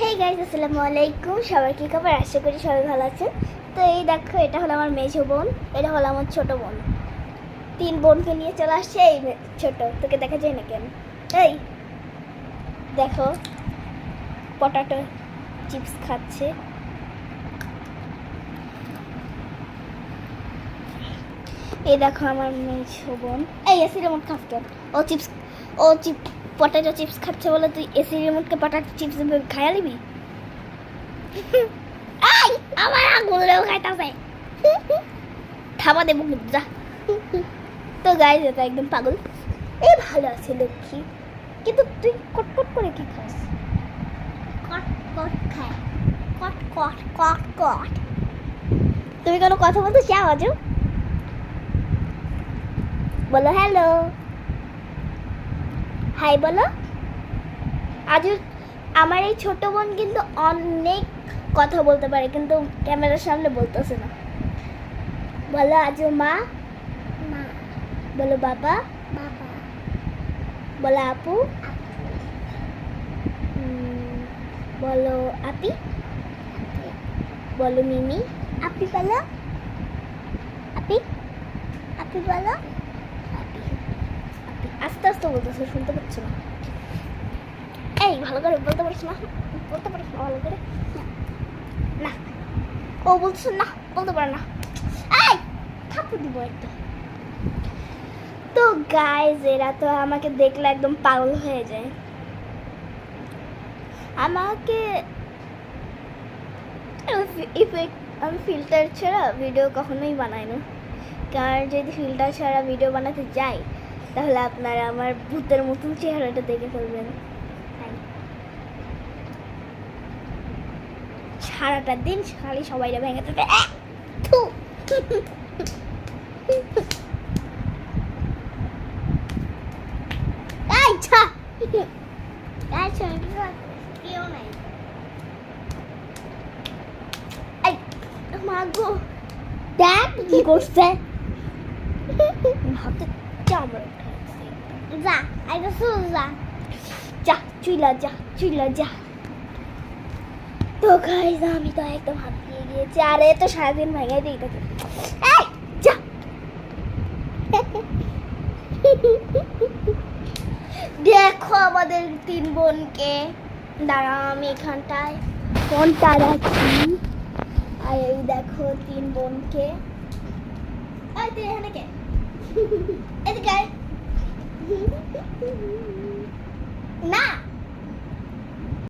Hey guys, আসসালামু আলাইকুম। সবাই কি খবর? আশা করি সবাই ভালো আছেন। তো এই দেখো, এটা হলো আমার মেজো বোন, এটা হলো আমার ছোট বোন। তিন বোনকে নিয়ে চলে আসছে। এই ছোট, তোকে দেখা যায় না কেন? এই দেখো, পটাটো চিপস খাচ্ছে। এই দেখো আমার মেজো বোন। এই এসি রিমোট খাস কেন? ও পটাটো চিপস খাচ্ছে বলে তুই এসি রিমোটকে পটাটো চিপস খাইয়া নিবি? আই আমার আঙুলেও খাইতাছে। থাবা দেবো যা। তো গাইস, এটা একদম পাগল। এই ভালো আছে লক্ষ্মী, কিন্তু তুই কটকট করে কি খাস? কট কট খায়, কট কট কট কট। তুমি কোনো কথা বলতে চাও? আজও বলো হ্যালো, হাই বলো। আজও আমার এই ছোট বোন কিন্তু অনেক কথা বলতে পারে, কিন্তু ক্যামেরার সামনে বলতেছে না। বলো আজও মা, মা বলো বাবা, বাবা বলো আপু, বলো আপি, বলো মিমি, আপি বলো, আপি, আপি বলো, আপি, আপি। আস্তে আস্তে বলতেছে, শুনতে পাচ্ছ না। এই ভালো করে বলতে পারিস না? বলতে পারিস না ভালো করে? না, ও বলছে না, বলতে পারে না। এই থাপ্পড় দিব একটা। তো গাইজ, এরা তো আমাকে দেখলে একদম পাগল হয়ে যায়। আমাকে আমি ফিল্টার ছাড়া ভিডিও কখনোই বানাই না, কারণ যদি ফিল্টার ছাড়া ভিডিও বানাতে যাই তাহলে আপনারা আমার ভূতের মতন চেহারাটা দেখে ফেলবেন। সারাটা দিন খালি সবাই ভেঙে থাকে। কেউ নাই। মাগো দেখ কি করছে। হাতে চামড়া যা, আইটা যা যা, চুইলা যা, চুইলা যা। তো গাইস, আমি তো একদম হাত দিয়ে গিয়েছি, আর এ তো সারাদিন ভেঙে দিই থাকে। এই যা। দেখো আমাদের তিন বোনকে। দাঁড়া, আমি এখানটায় ফোনটা রাখি। আর এই দেখো তিন বোনকে। এই তুই এখানে কে? এদিকে আয়। না